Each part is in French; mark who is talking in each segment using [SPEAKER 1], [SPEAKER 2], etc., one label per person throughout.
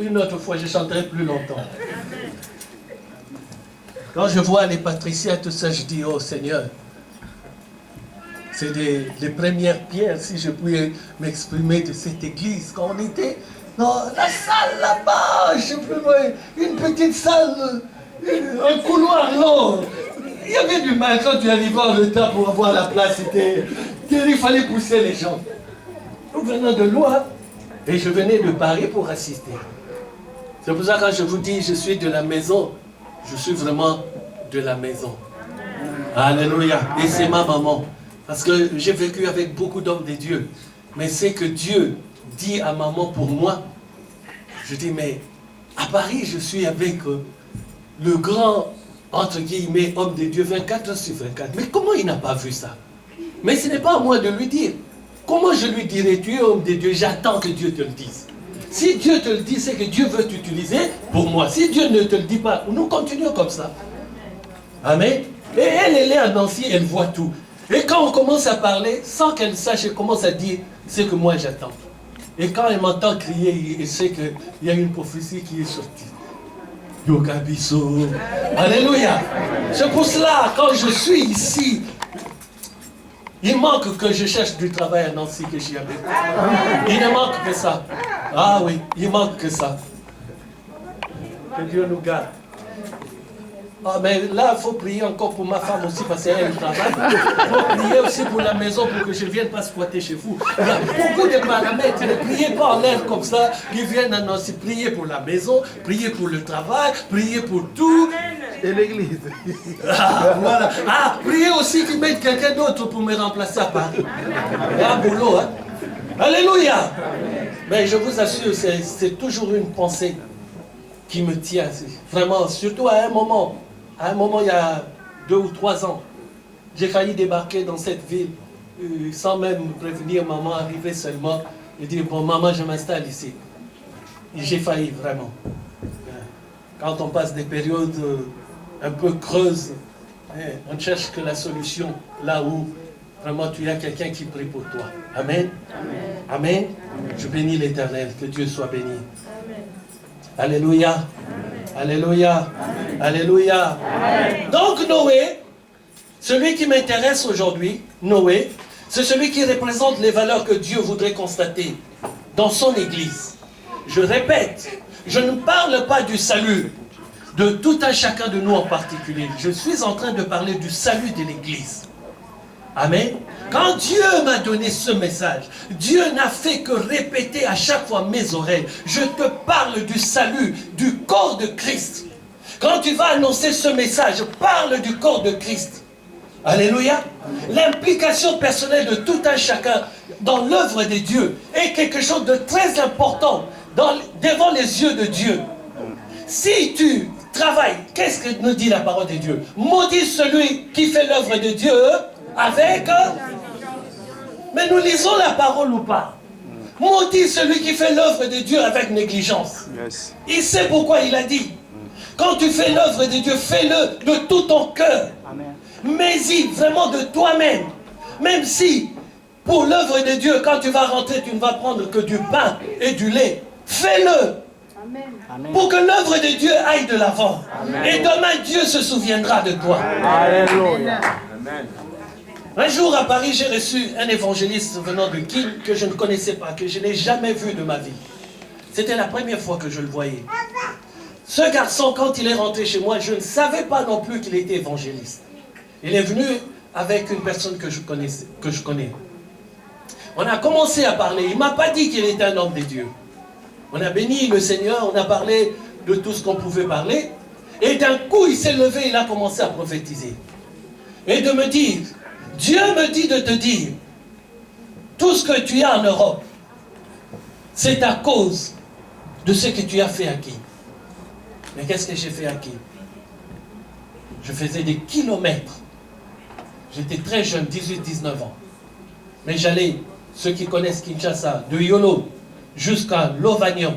[SPEAKER 1] Une autre fois, je chanterai plus longtemps. Quand je vois les patriciens, tout ça, je dis, oh Seigneur, c'est les premières pierres, si je pouvais m'exprimer de cette église. Quand on était dans la salle là-bas, je sais plus moi, une petite salle, un couloir long. Il y avait du mal quand tu arrivais en retard pour avoir la place. Il fallait pousser les gens. Nous venons de loin et je venais de Paris pour assister. C'est pour ça que quand je vous dis je suis de la maison, je suis vraiment de la maison. Alléluia. Et c'est ma maman. Parce que j'ai vécu avec beaucoup d'hommes de Dieu. Mais c'est que Dieu dit à maman pour moi, je dis mais à Paris je suis avec le grand, entre guillemets, homme de Dieu 24 heures sur 24. Mais comment il n'a pas vu ça? Mais ce n'est pas à moi de lui dire. Comment je lui dirai, tu es homme de Dieu, j'attends que Dieu te le dise. Si Dieu te le dit, c'est que Dieu veut t'utiliser pour moi. Si Dieu ne te le dit pas, nous continuons comme ça. Amen. Et elle est à Nancy, elle voit tout. Et quand on commence à parler, sans qu'elle sache, elle commence à dire ce que moi j'attends. Et quand elle m'entend crier, elle sait qu'il y a une prophétie qui est sortie. Yokabiso. Alléluia. C'est pour cela, quand je suis ici, il manque que je cherche du travail à Nancy, que j'y habite. Il ne manque que ça. Ah oui, il manque que ça. Que Dieu nous garde. Ah, mais là, il faut prier encore pour ma femme aussi parce qu'elle travaille. Il faut prier aussi pour la maison pour que je ne vienne pas squatter chez vous. Il y a beaucoup de paramètres. Ne priez pas en l'air comme ça. Ils viennent à Nancy. Priez pour la maison, priez pour le travail, priez pour tout.
[SPEAKER 2] Et l'église.
[SPEAKER 1] Ah, voilà. Ah, priez aussi qu'ils mettent quelqu'un d'autre pour me remplacer à Paris. Il y a un boulot, hein. Alléluia. Mais je vous assure, c'est toujours une pensée qui me tient. Vraiment, surtout à un moment, il y a 2 ou 3 ans, j'ai failli débarquer dans cette ville sans même prévenir maman, arriver seulement et dire, bon maman, je m'installe ici. Et j'ai failli vraiment. Quand on passe des périodes un peu creuses, on ne cherche que la solution là où vraiment tu as quelqu'un qui prie pour toi. Amen. Amen. Amen. Je bénis l'Éternel, que Dieu soit béni. Amen. Alléluia. Amen. Alléluia. Amen. Alléluia. Amen. Donc Noé, celui qui m'intéresse aujourd'hui, Noé, c'est celui qui représente les valeurs que Dieu voudrait constater dans son Église. Je répète, je ne parle pas du salut de tout un chacun de nous en particulier. Je suis en train de parler du salut de l'Église. Amen. Quand Dieu m'a donné ce message, Dieu n'a fait que répéter à chaque fois mes oreilles. Je te parle du salut, du corps de Christ. Quand tu vas annoncer ce message, parle du corps de Christ. Alléluia. L'implication personnelle de tout un chacun dans l'œuvre de Dieu est quelque chose de très important devant les yeux de Dieu. Si tu travailles, qu'est-ce que nous dit la parole de Dieu? Maudit celui qui fait l'œuvre de Dieu avec... Mais nous lisons la parole ou pas? Maudit celui qui fait l'œuvre de Dieu avec négligence. Yes. Il sait pourquoi il a dit. Quand tu fais l'œuvre de Dieu, fais-le de tout ton cœur. Mais-y vraiment de toi-même. Même si, pour l'œuvre de Dieu, quand tu vas rentrer, tu ne vas prendre que du pain et du lait. Fais-le. Amen. Pour que l'œuvre de Dieu aille de l'avant. Et demain, Dieu se souviendra de toi. Alléluia. Amen. Un jour à Paris, j'ai reçu un évangéliste venant de Kim que je ne connaissais pas, que je n'ai jamais vu de ma vie. C'était la première fois que je le voyais. Ce garçon, quand il est rentré chez moi, je ne savais pas non plus qu'il était évangéliste. Il est venu avec une personne que je connais. On a commencé à parler. Il ne m'a pas dit qu'il était un homme de Dieu. On a béni le Seigneur, on a parlé de tout ce qu'on pouvait parler. Et d'un coup, il s'est levé, il a commencé à prophétiser. Et de me dire, Dieu me dit de te dire, tout ce que tu as en Europe, c'est à cause de ce que tu as fait à qui? Mais qu'est-ce que j'ai fait à qui? Je faisais des kilomètres. J'étais très jeune, 18-19 ans. Mais j'allais, ceux qui connaissent Kinshasa, de Yolo jusqu'à Lovanium,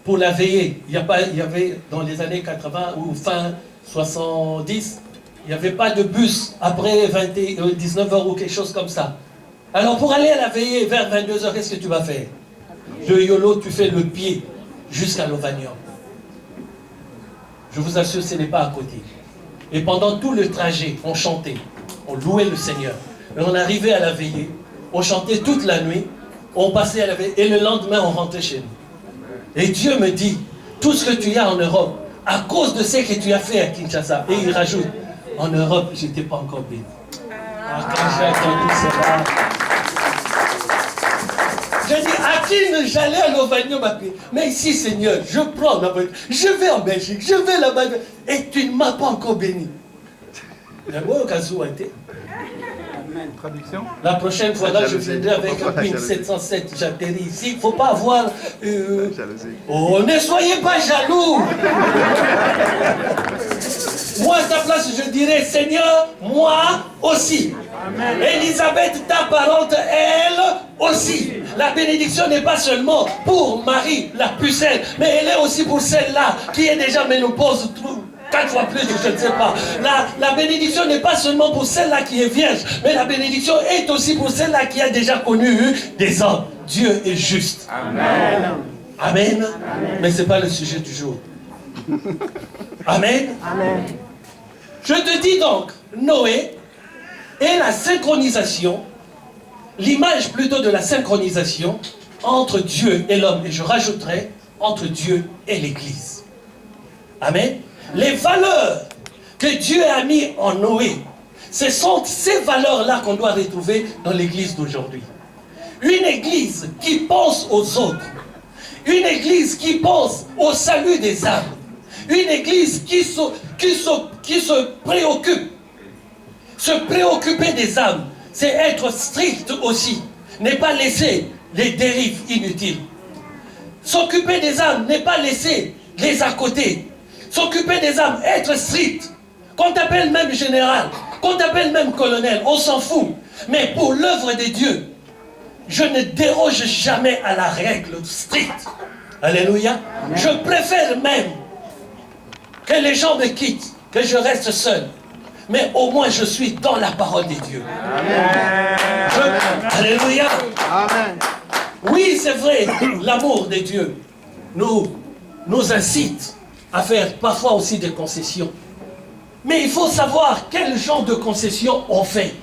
[SPEAKER 1] pour la veillée. Il y avait dans les années 80 ou fin 70, il n'y avait pas de bus après 19h ou quelque chose comme ça. Alors pour aller à la veillée vers 22h, qu'est-ce que tu vas faire? de Yolo, tu fais le pied jusqu'à l'Ovanium. Je vous assure, ce n'est pas à côté. Et pendant tout le trajet, on chantait, on louait le Seigneur. Et on arrivait à la veillée, on chantait toute la nuit, on passait à la veillée, et le lendemain, on rentrait chez nous. Et Dieu me dit, tout ce que tu as en Europe, à cause de ce que tu as fait à Kinshasa, et il rajoute, en Europe, je n'étais pas encore béni. Quand j'ai entendu cela, j'ai dit, Akin, j'allais à l'Ovanium, mais ici, Seigneur, je prends ma voiture, je vais en Belgique, je vais là-bas, et tu ne m'as pas encore béni.
[SPEAKER 2] Traduction.
[SPEAKER 1] La prochaine fois, là, je viendrai avec un PIN 707, j'atterris ici, il ne faut pas avoir... Oh, ne soyez pas jaloux. Moi, à ta place, je dirais, Seigneur, moi aussi. Amen. Elisabeth, ta parente, elle aussi. La bénédiction n'est pas seulement pour Marie, la pucelle, mais elle est aussi pour celle-là qui est déjà ménopause 4 fois plus, je ne sais pas. La bénédiction n'est pas seulement pour celle-là qui est vierge, mais la bénédiction est aussi pour celle-là qui a déjà connu des hommes. Dieu est juste. Amen. Amen. Amen. Mais ce n'est pas le sujet du jour. Amen. Amen. Je te dis donc, Noé et la synchronisation, l'image plutôt de la synchronisation entre Dieu et l'homme, et je rajouterai entre Dieu et l'Église. Amen. Les valeurs que Dieu a mis en Noé, ce sont ces valeurs-là qu'on doit retrouver dans l'Église d'aujourd'hui. Une Église qui pense aux autres, une Église qui pense au salut des âmes, une Église qui se préoccupe. Se préoccuper des âmes, c'est être strict aussi, n'est pas laisser les dérives inutiles. S'occuper des âmes, n'est pas laisser les à côté. S'occuper des âmes, être strict. Qu'on t'appelle même général, qu'on t'appelle même colonel, on s'en fout. Mais pour l'œuvre de Dieu, je ne déroge jamais à la règle stricte. Alléluia. Amen. Je préfère même que les gens me quittent, que je reste seul. Mais au moins je suis dans la parole de Dieu. Amen. Alléluia. Amen. Oui, c'est vrai, l'amour de Dieu nous incite à faire parfois aussi des concessions. Mais il faut savoir quel genre de concessions on fait.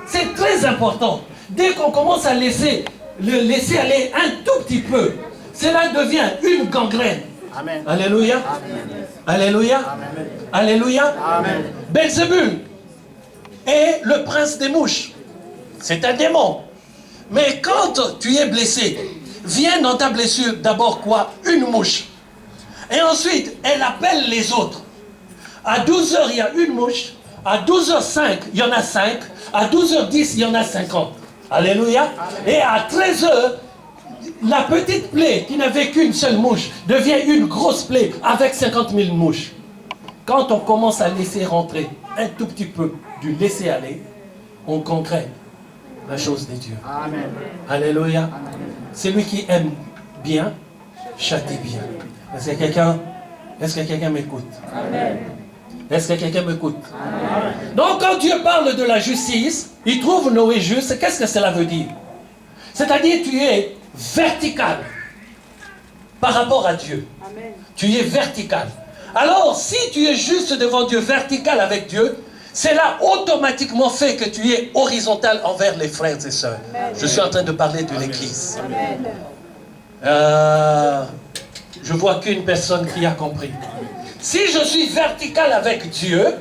[SPEAKER 1] C'est très important. Dès qu'on commence à le laisser aller un tout petit peu, cela devient une gangrène. Amen. Alléluia. Amen. Alléluia. Amen. Alléluia. Amen. Belzébul est le prince des mouches. C'est un démon. Mais quand tu es blessé, vient dans ta blessure d'abord quoi? Une mouche. Et ensuite, elle appelle les autres. À 12h, il y a une mouche. À 12h05, il y en a 5. À 12h10, il y en a 50. Alléluia. Amen. Et à 13h, la petite plaie qui n'avait qu'une seule mouche devient une grosse plaie avec 50 000 mouches. Quand on commence à laisser rentrer un tout petit peu du laisser aller, on concrète la chose de Dieu. Amen. Alléluia. Amen. Celui qui aime bien, châtie bien. Est-ce que quelqu'un m'écoute? Amen. Est-ce que quelqu'un m'écoute? Amen. Donc quand Dieu parle de la justice, il trouve Noé juste. Qu'est-ce que cela veut dire? C'est-à-dire tu es vertical par rapport à Dieu. Amen. Tu es vertical. Alors, si tu es juste devant Dieu, vertical avec Dieu, cela automatiquement fait que tu es horizontal envers les frères et sœurs. Amen. Je suis en train de parler de l'Église. Je vois qu'une personne qui a compris. Si je suis vertical avec Dieu,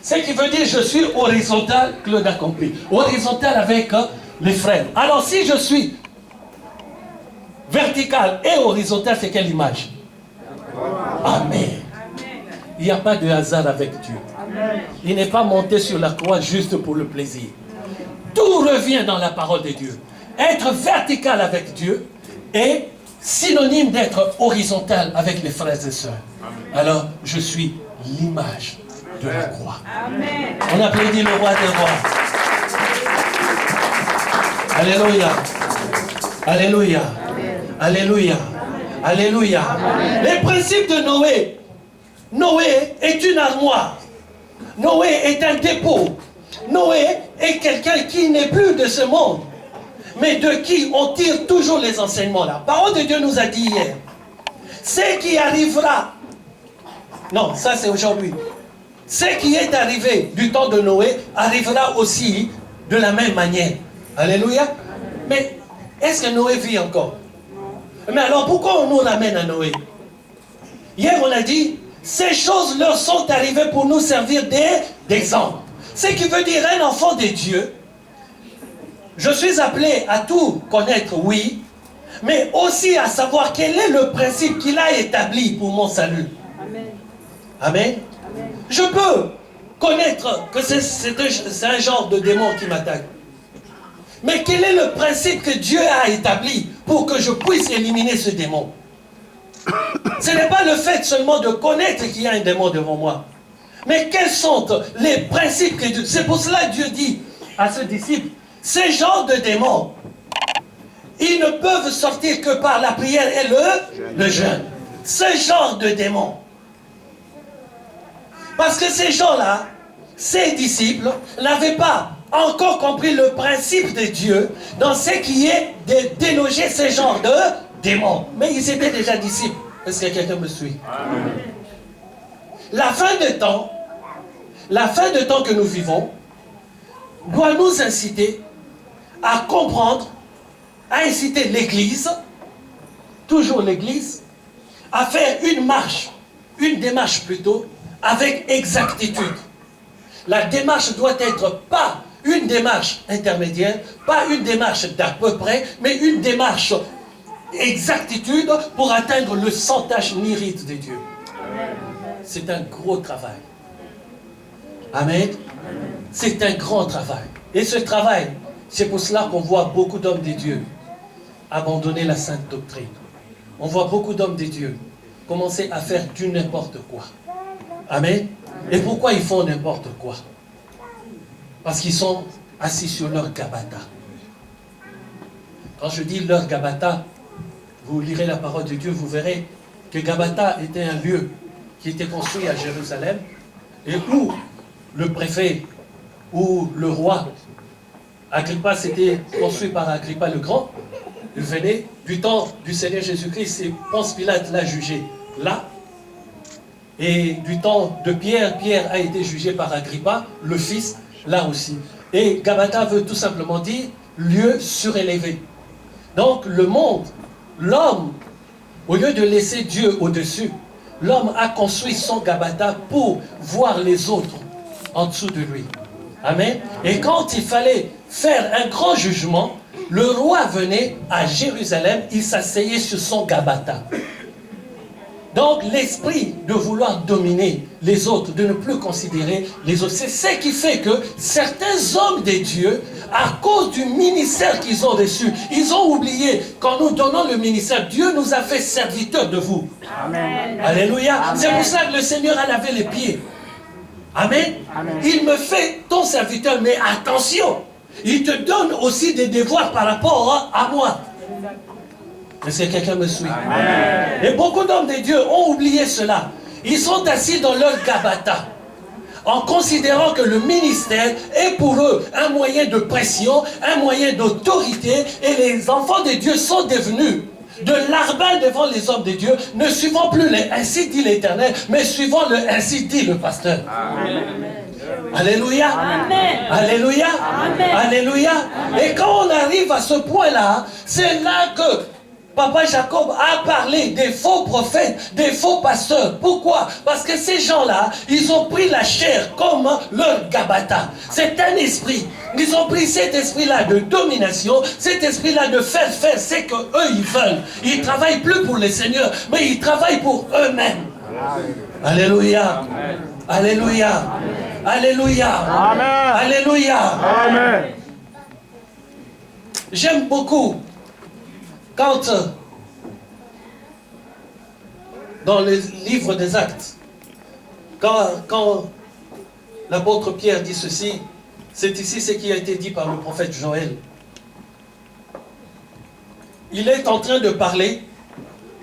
[SPEAKER 1] ce qui veut dire que je suis horizontal, Claude a compris, horizontal avec les frères. Alors, si je suis vertical et horizontal, c'est quelle image? Amen. Il n'y a pas de hasard avec Dieu. Amen. Il n'est pas monté sur la croix juste pour le plaisir. Tout revient dans la parole de Dieu. Être vertical avec Dieu est synonyme d'être horizontal avec les frères et sœurs. Alors, je suis l'image de la croix. Amen. On applaudit le roi des rois. Alléluia. Alléluia. Alléluia. Alléluia. Amen. Les principes de Noé. Noé est une armoire. Noé est un dépôt. Noé est quelqu'un qui n'est plus de ce monde. mais de qui on tire toujours les enseignements. La parole de Dieu nous a dit hier, ce qui arrivera, non, ça c'est aujourd'hui, ce qui est arrivé du temps de Noé arrivera aussi de la même manière. Alléluia. Mais est-ce que Noé vit encore? Mais alors pourquoi on nous ramène à Noé? Hier on a dit, ces choses leur sont arrivées pour nous servir d'exemple. Ce qui veut dire un enfant de Dieu, je suis appelé à tout connaître, oui, mais aussi à savoir quel est le principe qu'il a établi pour mon salut. Amen. Amen. Amen. Je peux connaître que c'est un genre de démon qui m'attaque. Mais quel est le principe que Dieu a établi pour que je puisse éliminer ce démon? Ce n'est pas le fait seulement de connaître qu'il y a un démon devant moi. Mais quels sont les principes que Dieu... C'est pour cela que Dieu dit à ses disciples, ces genres de démons, ils ne peuvent sortir que par la prière et le jeûne. Ce genre de démons. Parce que ces gens-là, ces disciples, n'avaient pas encore compris le principe de Dieu dans ce qui est de déloger ce genre de démons. Mais ils étaient déjà disciples. Est-ce que quelqu'un me suit? Amen. La fin de temps que nous vivons, doit nous inciter à comprendre, à inciter l'Église, toujours l'Église, à faire une démarche plutôt, avec exactitude. La démarche doit être pas une démarche intermédiaire, pas une démarche d'à peu près, mais une démarche exactitude pour atteindre le sans tache ni ride de Dieu. C'est un gros travail. Amen. C'est un grand travail. Et ce travail, c'est pour cela qu'on voit beaucoup d'hommes de Dieu abandonner la sainte doctrine. On voit beaucoup d'hommes de Dieu commencer à faire du n'importe quoi. Amen. Et pourquoi ils font n'importe quoi? Parce qu'ils sont assis sur leur gabata. Quand je dis leur gabata, vous lirez la parole de Dieu, vous verrez que Gabata était un lieu qui était construit à Jérusalem et où le préfet ou le roi Agrippa, c'était construit par Agrippa le Grand. Il venait du temps du Seigneur Jésus-Christ et Ponce Pilate l'a jugé là. Et du temps de Pierre, Pierre a été jugé par Agrippa, le fils, là aussi. Et Gabata veut tout simplement dire lieu surélevé. Donc le monde, l'homme, au lieu de laisser Dieu au-dessus, l'homme a construit son Gabata pour voir les autres en dessous de lui. Amen. Et quand il fallait faire un grand jugement, le roi venait à Jérusalem, il s'asseyait sur son Gabata. Donc l'esprit de vouloir dominer les autres, de ne plus considérer les autres, c'est ce qui fait que certains hommes de Dieu, à cause du ministère qu'ils ont reçu, ils ont oublié qu'en nous donnant le ministère, Dieu nous a fait serviteurs de vous. Amen. Alléluia. C'est pour ça que le Seigneur a lavé les pieds. Amen. Amen. Il me fait ton serviteur, mais attention, il te donne aussi des devoirs par rapport à moi. Est-ce que quelqu'un me suit? Amen. Et beaucoup d'hommes de Dieu ont oublié cela. Ils sont assis dans leur gabata, en considérant que le ministère est pour eux un moyen de pression, un moyen d'autorité, et les enfants de Dieu sont devenus de larbin devant les hommes de Dieu, ne suivant plus les ainsi dit l'Éternel, mais suivant le ainsi dit le pasteur. Amen. Alléluia. Amen. Alléluia. Amen. Alléluia. Amen. Et quand on arrive à ce point-là, c'est là que Papa Jacob a parlé des faux prophètes, des faux pasteurs. Pourquoi? Parce que ces gens-là, ils ont pris la chair comme leur gabata. C'est un esprit. Ils ont pris cet esprit-là de domination, cet esprit-là de faire ce qu'eux ils veulent. Ils ne travaillent plus pour le Seigneur, mais ils travaillent pour eux-mêmes. Alléluia. Amen. Alléluia. Amen. Alléluia. Amen. Alléluia. Amen. J'aime beaucoup quand, dans le livre des Actes, quand l'apôtre Pierre dit ceci, c'est ici ce qui a été dit par le prophète Joël. Il est en train de parler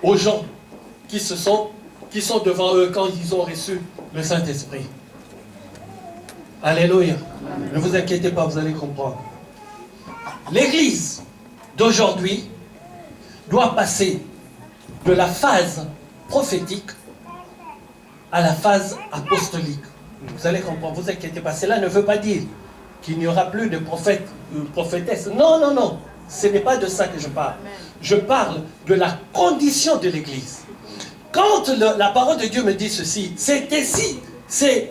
[SPEAKER 1] aux gens qui sont devant eux quand ils ont reçu le Saint-Esprit. Alléluia. Ne vous inquiétez pas, vous allez comprendre. L'Église d'aujourd'hui doit passer de la phase prophétique à la phase apostolique. Vous allez comprendre, vous inquiétez pas. Cela ne veut pas dire qu'il n'y aura plus de prophètes ou prophétesses. Non, non, non. Ce n'est pas de ça que je parle. Je parle de la condition de l'Église. Quand la parole de Dieu me dit ceci, c'est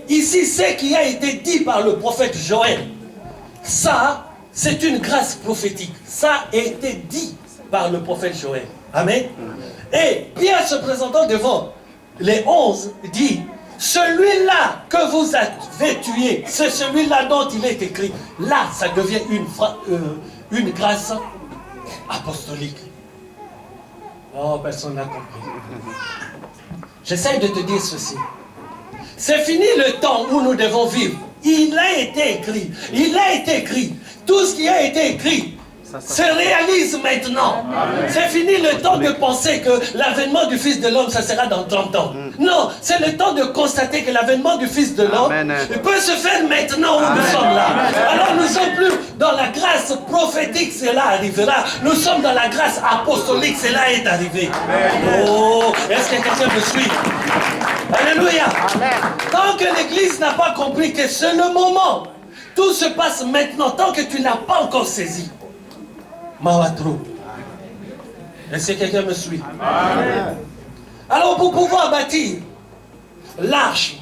[SPEAKER 1] ici ce qui a été dit par le prophète Joël. Ça, c'est une grâce prophétique. Ça a été dit par le prophète Joël. Amen. Et Pierre se présentant devant les 11 dit, celui-là que vous avez tué, c'est celui-là dont il est écrit. Là, ça devient une grâce apostolique. Oh, personne n'a compris. J'essaie de te dire ceci. C'est fini le temps où nous devons vivre. Il a été écrit. Il a été écrit. Tout ce qui a été écrit se réalise maintenant. C'est fini le temps de penser que l'avènement du Fils de l'homme, ça sera dans 30 ans. Non, c'est le temps de constater que l'avènement du Fils de l'homme peut se faire maintenant où nous sommes là. Alors nous ne sommes plus dans la grâce prophétique, cela arrivera. Nous sommes dans la grâce apostolique, cela est arrivé. Oh, est-ce que quelqu'un me suit? Alléluia. Tant que l'Église n'a pas compris que c'est le moment, tout se passe maintenant, tant que tu n'as pas encore saisi. Mawatro. Est-ce que quelqu'un me suit? Amen. Alors pour pouvoir bâtir l'arche,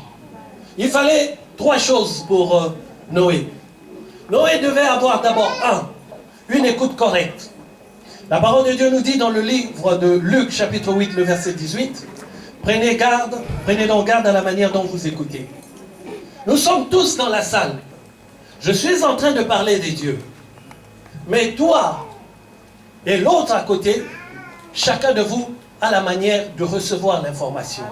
[SPEAKER 1] il fallait 3 choses pour Noé. Noé devait avoir d'abord une écoute correcte. La parole de Dieu nous dit dans le livre de Luc chapitre 8, le verset 18, prenez donc garde à la manière dont vous écoutez. Nous sommes tous dans la salle. Je suis en train de parler des dieux. Mais toi et l'autre à côté, chacun de vous a la manière de recevoir l'information.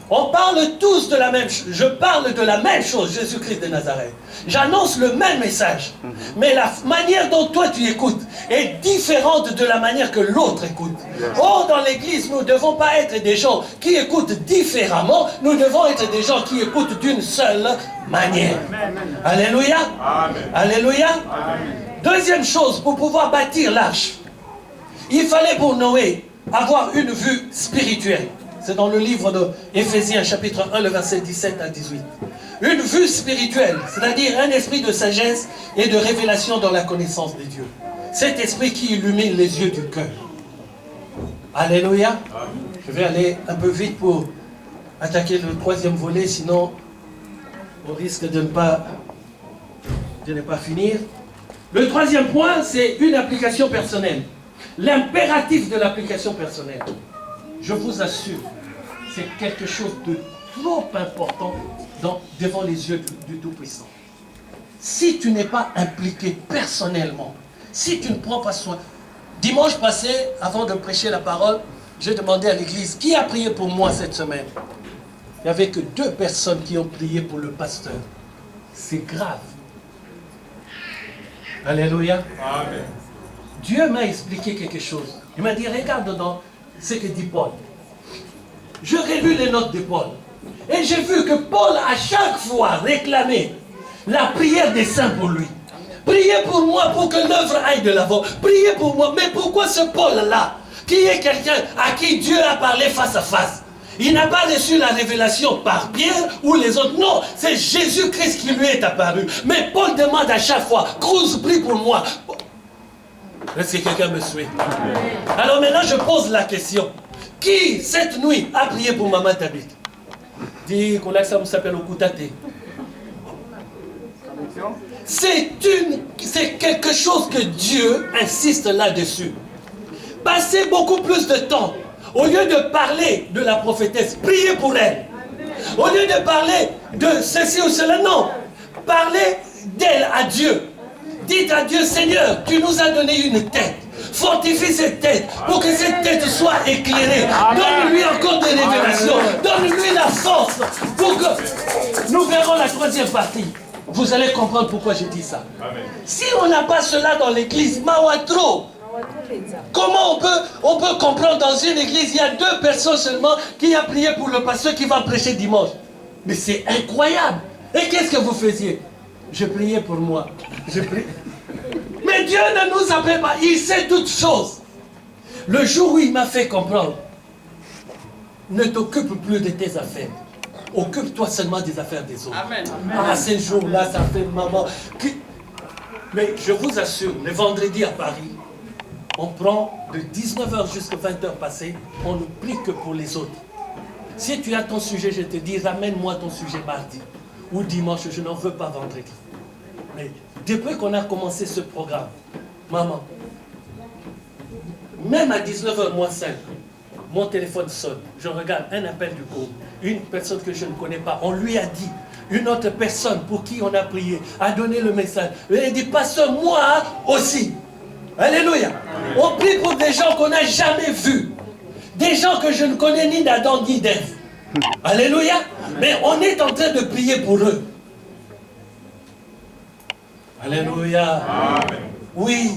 [SPEAKER 1] On parle tous de la même chose. Je parle de la même chose, Jésus-Christ de Nazareth. J'annonce le même message. Mais la manière dont toi tu écoutes est différente de la manière que l'autre écoute. Or, dans l'Église, nous ne devons pas être des gens qui écoutent différemment. Nous devons être des gens qui écoutent d'une seule manière. Alléluia. Alléluia. Deuxième chose, pour pouvoir bâtir l'arche, il fallait pour Noé avoir une vue spirituelle. C'est dans le livre de Éphésiens, chapitre 1, le verset 17 à 18. Une vue spirituelle, c'est-à-dire un esprit de sagesse et de révélation dans la connaissance des dieux. Cet esprit qui illumine les yeux du cœur. Alléluia. Je vais aller un peu vite pour attaquer le 3e volet, sinon on risque de ne pas finir. Le 3e point, c'est une application personnelle. L'impératif de l'application personnelle. Je vous assure, c'est quelque chose de trop important devant les yeux du Tout-Puissant. Si tu n'es pas impliqué personnellement, si tu ne prends pas soin... Dimanche passé, avant de prêcher la parole, j'ai demandé à l'église, qui a prié pour moi cette semaine? Il n'y avait que 2 personnes qui ont prié pour le pasteur. C'est grave. Alléluia. Amen. Dieu m'a expliqué quelque chose. Il m'a dit, regarde dans ce que dit Paul. Je rélu les notes de Paul. Et j'ai vu que Paul a chaque fois réclamé la prière des saints pour lui. Priez pour moi pour que l'œuvre aille de l'avant. Priez pour moi. Mais pourquoi ce Paul-là, qui est quelqu'un à qui Dieu a parlé face à face, il n'a pas reçu la révélation par Pierre ou les autres. Non, c'est Jésus-Christ qui lui est apparu. Mais Paul demande à chaque fois, Cruz, prie pour moi. Est-ce que quelqu'un me suit? Alors maintenant, je pose la question. Qui, cette nuit, a prié pour Maman Tabit? Dis qu'on a ça s'appelle Okutate. C'est quelque chose que Dieu insiste là-dessus. Passez beaucoup plus de temps. Au lieu de parler de la prophétesse, priez pour elle. Au lieu de parler de ceci ou cela, non. Parlez d'elle à Dieu. Dites à Dieu, Seigneur, tu nous as donné une tête. Fortifie cette tête pour que cette tête soit éclairée. Donne-lui encore des révélations. Donne-lui la force pour que nous verrons la 3e partie. Vous allez comprendre pourquoi je dis ça. Amen. Si on n'a pas cela dans l'église, Mawatro, comment on peut comprendre dans une église, il y a 2 personnes seulement qui ont prié pour le pasteur qui va prêcher dimanche. Mais c'est incroyable. Et qu'est-ce que vous faisiez? Je priais pour moi. Mais Mais Dieu ne nous appelle pas. Il sait toutes choses. Le jour où il m'a fait comprendre, ne t'occupe plus de tes affaires. Occupe-toi seulement des affaires des autres.
[SPEAKER 2] Amen.
[SPEAKER 1] Ah, ces jours-là, ça fait maman. Mais je vous assure, le vendredi à Paris, on prend de 19h jusqu'à 20h passées, on ne prie que pour les autres. Si tu as ton sujet, je te dis, ramène-moi ton sujet mardi ou dimanche, je n'en veux pas vendredi. Mais depuis qu'on a commencé ce programme, maman, même à 19h moins 5, mon téléphone sonne, je regarde un appel du groupe, une personne que je ne connais pas, on lui a dit, une autre personne pour qui on a prié, a donné le message. Elle dit, pasteur, moi aussi. Alléluia. On prie pour des gens qu'on n'a jamais vus. Des gens que je ne connais ni d'Adam ni d'Ève. Alléluia. Mais on est en train de prier pour eux. Alléluia. Amen. Oui,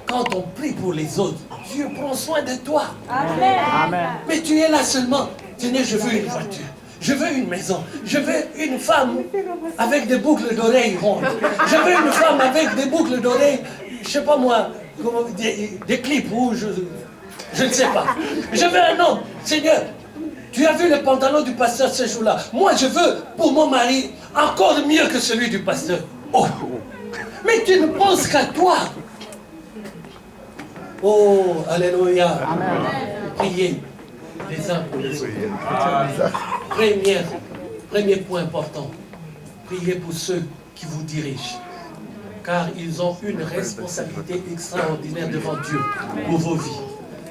[SPEAKER 1] quand on prie pour les autres, Dieu prend soin de toi.
[SPEAKER 3] Amen.
[SPEAKER 2] Amen.
[SPEAKER 1] Mais tu es là seulement. Tenez, je veux une voiture. Je veux une maison. Je veux une femme avec des boucles d'oreilles rondes. Je veux une femme avec des boucles d'oreilles, je ne sais pas moi, des clips rouges. Je ne sais pas. Je veux un homme. Seigneur, tu as vu le pantalon du pasteur ce jour-là. Moi, je veux pour mon mari encore mieux que celui du pasteur. Oh. Mais tu ne penses qu'à toi. Oh, alléluia. Amen. Priez les uns pour les autres. Premier point important. Priez pour ceux qui vous dirigent. Car ils ont une responsabilité extraordinaire devant Dieu pour vos vies.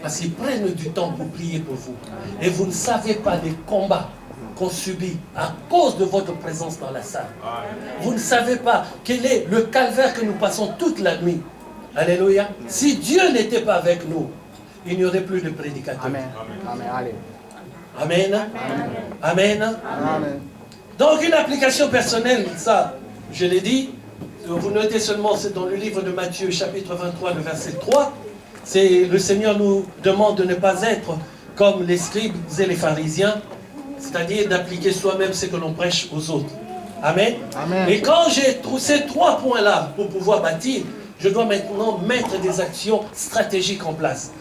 [SPEAKER 1] Parce qu'ils prennent du temps pour prier pour vous. Et vous ne savez pas les combats qu'on subit à cause de votre présence dans la salle. Vous ne savez pas quel est le calvaire que nous passons toute la nuit. Alléluia. Si Dieu n'était pas avec nous, il n'y aurait plus de prédicateurs.
[SPEAKER 2] Amen. Amen. Allez.
[SPEAKER 1] Amen. Amen. Amen. Donc une application personnelle, ça, je l'ai dit. Vous notez seulement, c'est dans le livre de Matthieu, chapitre 23, le verset 3. C'est le Seigneur nous demande de ne pas être comme les scribes et les pharisiens, c'est-à-dire d'appliquer soi-même ce que l'on prêche aux autres. Amen. Amen. Et quand j'ai trouvé ces 3 points-là pour pouvoir bâtir, je dois maintenant mettre des actions stratégiques en place.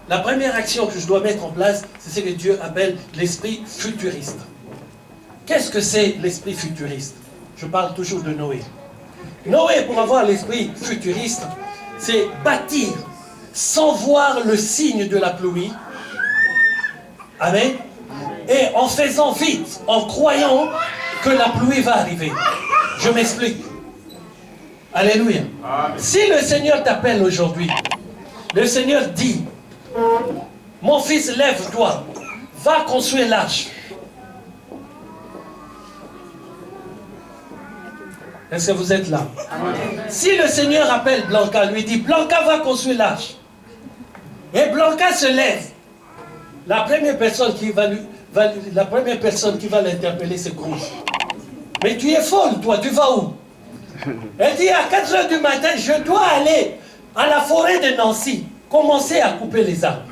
[SPEAKER 1] La première action que je dois mettre en place, c'est ce que Dieu appelle l'esprit futuriste. Qu'est-ce que c'est l'esprit futuriste? Je parle toujours de Noé. Noé, pour avoir l'esprit futuriste, c'est bâtir sans voir le signe de la pluie. Amen. Et en faisant vite, en croyant que la pluie va arriver. Je m'explique. Alléluia. Amen. Si le Seigneur t'appelle aujourd'hui, le Seigneur dit, mon fils, lève-toi, va construire l'arche. Est-ce que vous êtes là? Amen. Si le Seigneur appelle Blanca, lui dit, Blanca va construire l'arche. Et Blanca se lève. La première personne qui va l'interpeller, c'est Grosse. Mais tu es folle, toi, tu vas où? Elle dit, à 4h du matin, je dois aller à la forêt de Nancy, commencer à couper les arbres.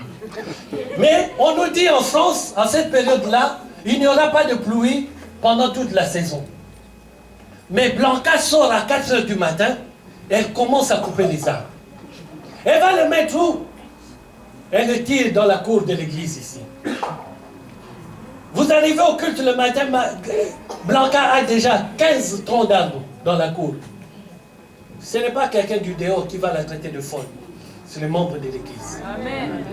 [SPEAKER 1] Mais on nous dit en France, en cette période-là, il n'y aura pas de pluie pendant toute la saison. Mais Blanca sort à 4h du matin, et elle commence à couper les arbres. Elle va le mettre où? Elle le tire dans la cour de l'église ici. Vous arrivez au culte le matin, Blanca a déjà 15 troncs d'arbres dans la cour. Ce n'est pas quelqu'un du dehors qui va la traiter de folle. C'est les membres de l'église. Amen.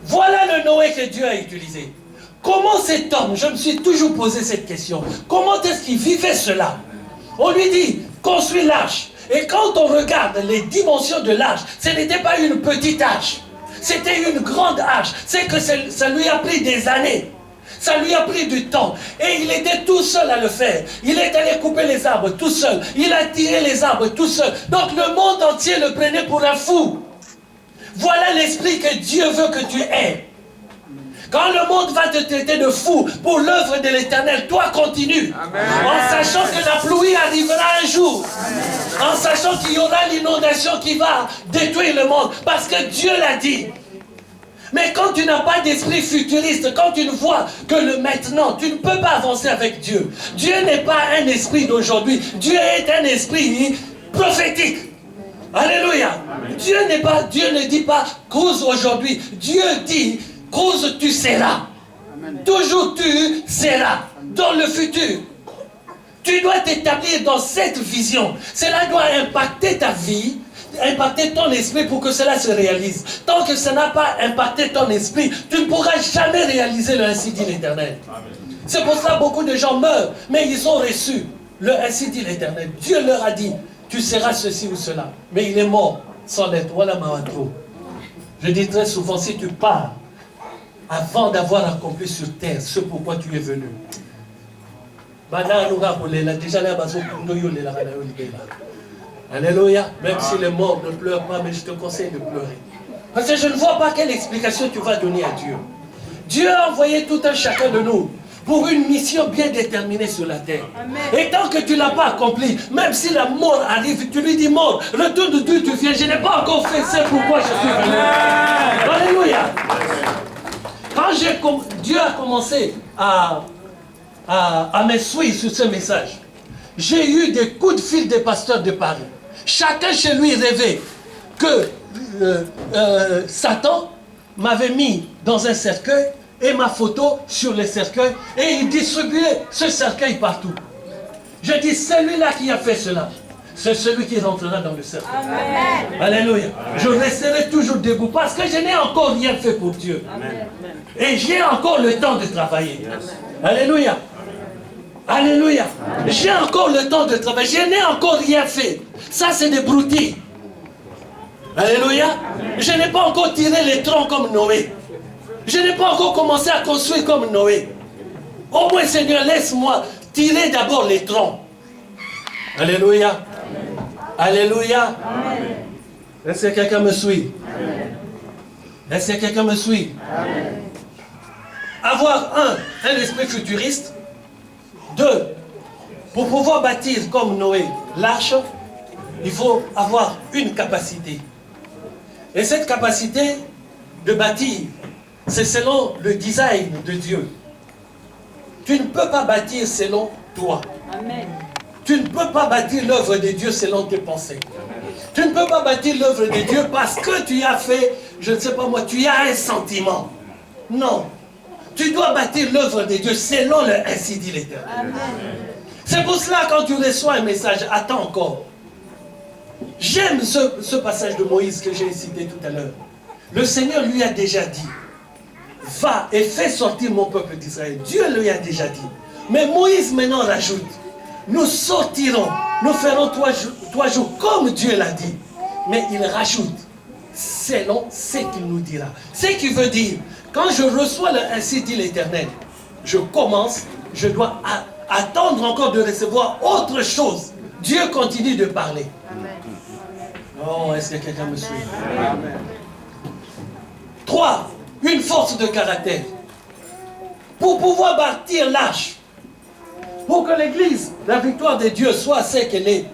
[SPEAKER 1] Voilà le Noé que Dieu a utilisé. Comment cet homme, je me suis toujours posé cette question, comment est-ce qu'il vivait cela? On lui dit, construis l'arche. Et quand on regarde les dimensions de l'arche, ce n'était pas une petite arche. C'était une grande arche. C'est que ça lui a pris des années. Ça lui a pris du temps. Et il était tout seul à le faire. Il est allé couper les arbres tout seul. Il a tiré les arbres tout seul. Donc le monde entier le prenait pour un fou. Voilà l'esprit que Dieu veut que tu aies. Quand le monde va te traiter de fou pour l'œuvre de l'Éternel, toi continue. Amen. En sachant que la pluie arrivera un jour. Amen. En sachant qu'il y aura l'inondation qui va détruire le monde. Parce que Dieu l'a dit. Mais quand tu n'as pas d'esprit futuriste, quand tu ne vois que le maintenant, tu ne peux pas avancer avec Dieu. Dieu n'est pas un esprit d'aujourd'hui. Dieu est un esprit prophétique. Alléluia. Dieu ne dit pas cause aujourd'hui. Dieu dit cause tu seras. Toujours tu seras dans le futur. Tu dois t'établir dans cette vision. Cela doit impacter ta vie, impacter ton esprit pour que cela se réalise. Tant que ça n'a pas impacté ton esprit, tu ne pourras jamais réaliser le ainsi dit l'Éternel. C'est pour ça que beaucoup de gens meurent, mais ils ont reçu le ainsi dit l'Éternel. Dieu leur a dit, tu seras ceci ou cela. Mais il est mort sans l'être. Voilà ma retrouve. Je dis très souvent, si tu pars avant d'avoir accompli sur terre ce pourquoi tu es venu, alléluia. Même si les morts ne pleurent pas, mais je te conseille de pleurer. Parce que je ne vois pas quelle explication tu vas donner à Dieu. Dieu a envoyé tout un chacun de nous pour une mission bien déterminée sur la terre. Amen. Et tant que tu ne l'as pas accompli, même si la mort arrive, tu lui dis mort, retourne de Dieu, tu viens, je n'ai pas encore fait ce pourquoi je suis venu. Alléluia. Quand Dieu a commencé à m'instruire sur ce message, j'ai eu des coups de fil des pasteurs de Paris. Chacun chez lui rêvait que Satan m'avait mis dans un cercueil et ma photo sur le cercueil et il distribuait ce cercueil partout. Je dis, celui-là qui a fait cela, c'est celui qui rentrera dans le cercueil. Amen. Alléluia. Je resterai toujours debout parce que je n'ai encore rien fait pour Dieu. Amen. Et j'ai encore le temps de travailler. Amen. Alléluia. Alléluia. J'ai encore le temps de travailler. Je n'ai encore rien fait. Ça, c'est des broutilles. Alléluia. Je n'ai pas encore tiré les troncs comme Noé. Je n'ai pas encore commencé à construire comme Noé. Au moins, Seigneur, laisse-moi tirer d'abord les troncs. Alléluia. Alléluia. Est-ce que quelqu'un me suit? Est-ce que quelqu'un me suit? Avoir un esprit futuriste. 2, pour pouvoir bâtir comme Noé l'arche, il faut avoir une capacité. Et cette capacité de bâtir, c'est selon le design de Dieu. Tu ne peux pas bâtir selon toi. Amen. Tu ne peux pas bâtir l'œuvre de Dieu selon tes pensées. Tu ne peux pas bâtir l'œuvre de Dieu parce que tu as fait, je ne sais pas moi, tu as un sentiment. Non. Tu dois bâtir l'œuvre de Dieu selon le ainsi dit l'Éternel. C'est pour cela quand tu reçois un message, attends encore. J'aime ce passage de Moïse que j'ai cité tout à l'heure. Le Seigneur lui a déjà dit, va et fais sortir mon peuple d'Israël. Dieu lui a déjà dit. Mais Moïse maintenant rajoute, nous sortirons, nous ferons 3 jours comme Dieu l'a dit. Mais il rajoute, selon ce qu'il nous dira. Ce qui veut dire, quand je reçois le ainsi dit l'Éternel, je commence, je dois attendre encore de recevoir autre chose. Dieu continue de parler. Amen. Oh, est-ce que quelqu'un me suit? Amen. 3, une force de caractère. Pour pouvoir bâtir l'arche, pour que l'Église, la victoire de Dieu, soit ce qu'elle est,